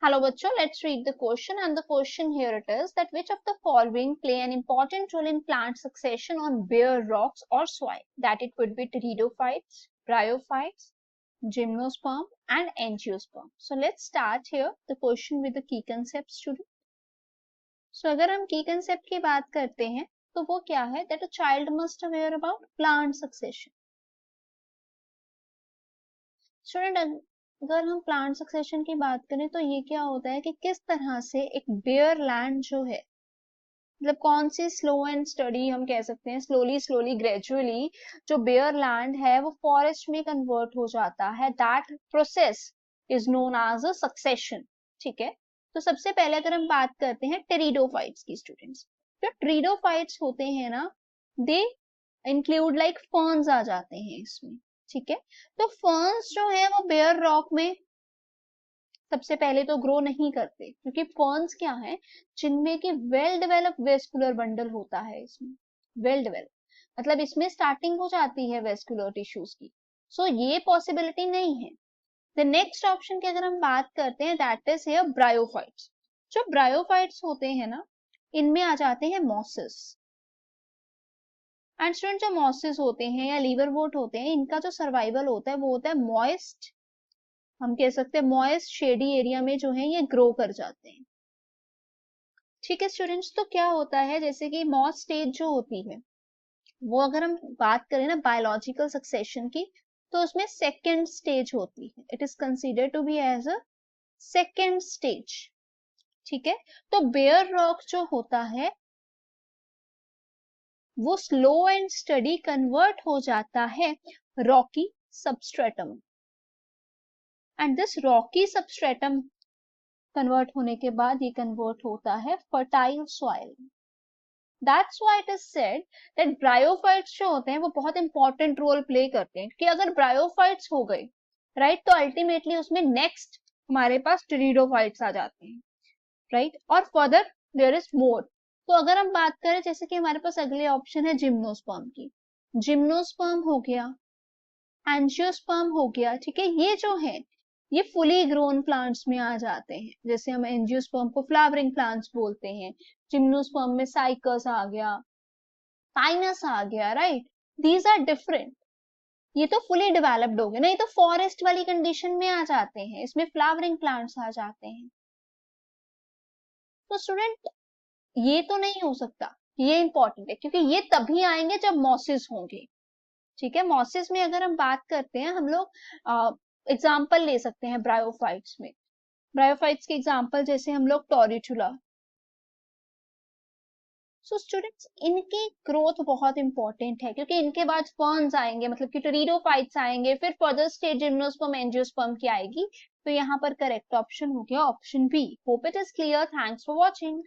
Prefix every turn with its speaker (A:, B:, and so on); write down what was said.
A: Hello bachcho, let's read the question, and the question here it is that which of the following play an important role in plant succession on bare rocks or soil? That it could be pteridophytes, bryophytes, gymnosperm and angiosperm. So let's start here the question with the key concepts student. So अगर हम key concept की बात करते हैं तो वो क्या है that a child must aware about plant succession. Student अगर हम प्लांट सक्सेशन की बात करें तो ये क्या होता है कि किस तरह से एक बेयर लैंड जो है मतलब कौन सी स्लो एंड स्टडी हम कह सकते हैं स्लोली ग्रेजुअली जो बेयर लैंड है वो फॉरेस्ट में कन्वर्ट हो जाता है that process is known as a succession. ठीक है, तो सबसे पहले अगर हम बात करते हैं टेरिडोफाइट्स की स्टूडेंट्स, जो टेरिडोफाइट्स होते हैं ना दे इंक्लूड लाइक फर्न्स आ जाते हैं इसमें. ठीक है, तो फर्न्स जो है वो बेयर रॉक में सबसे पहले तो ग्रो नहीं करते क्योंकि फर्न्स क्या है जिनमें कि वेल डेवलप वेस्कुलर बंडल होता है. इसमें वेल डेवलप मतलब इसमें स्टार्टिंग हो जाती है वेस्कुलर टिश्यूज की. सो ये पॉसिबिलिटी नहीं है. द नेक्स्ट ऑप्शन की अगर हम बात करते हैं दैट इज हियर ब्रायोफाइट्स. जो ब्रायोफाइट्स होते हैं ना इनमें आ जाते हैं मॉसेस. एंड स्टूडेंट जो मॉसेस होते हैं या लीवरवोर्ट होते हैं इनका जो सर्वाइवल होता है वो होता है मॉइस्ट, हम कह सकते हैं मॉइस्ट शेडी एरिया में जो है ये ग्रो कर जाते हैं. ठीक है स्टूडेंट्स, तो क्या होता है जैसे कि मॉस स्टेज जो होती है वो अगर हम बात करें ना बायोलॉजिकल सक्सेशन की तो उसमें सेकेंड स्टेज होती है. It is consider to be as a second stage. ठीक है, तो बेयर रॉक जो होता है वो स्लो एंड स्टडी कन्वर्ट हो जाता है Rocky substratum. And this Rocky substratum convert होने के बाद ये कन्वर्ट होता है fertile soil. That's why it is said that bryophytes जो होते हैं वो बहुत इंपॉर्टेंट रोल प्ले करते हैं क्योंकि अगर ब्रायोफाइट्स हो गए राइट तो अल्टीमेटली उसमें नेक्स्ट हमारे पास टेरिडोफाइट्स आ जाते हैं राइट. और फर्दर देयर इज मोर. तो अगर हम बात करें जैसे कि हमारे पास अगले ऑप्शन है जिम्नोस्पर्म की. जिम्नोस्पर्म हो गया, एंजियोस्पर्म हो गया. ठीक है, ये जो है ये फुली ग्रोन प्लांट्स में आ जाते हैं. जैसे हम एंजियोस्पर्म को फ्लावरिंग प्लांट्स बोलते हैं, जिम्नोस्पर्म में साइकस आ गया, पाइनस आ गया राइट. These are different. ये तो फुली डेवलप्ड हो गए ना, ये तो फॉरेस्ट वाली कंडीशन में आ जाते हैं, इसमें फ्लावरिंग प्लांट्स आ जाते हैं. तो स्टूडेंट ये तो नहीं हो सकता, ये इंपॉर्टेंट है क्योंकि ये तभी आएंगे जब मॉसेस होंगे. ठीक है, मॉसेस में अगर हम बात करते हैं हम लोग एग्जाम्पल ले सकते हैं ब्रायोफाइट्स में. ब्रायोफाइट्स के एग्जाम्पल जैसे हम लोग टोरिचुला. सो स्टूडेंट्स इनकी ग्रोथ बहुत इंपॉर्टेंट है क्योंकि इनके बाद फर्न्स आएंगे मतलब कि टेरिडोफाइट्स आएंगे, फिर फर्दर स्टेज जिम्नोस्पर्म एंजियोस्पर्म की आएगी. तो यहाँ पर करेक्ट ऑप्शन हो गया option b. Hope it is clear. Thanks for watching.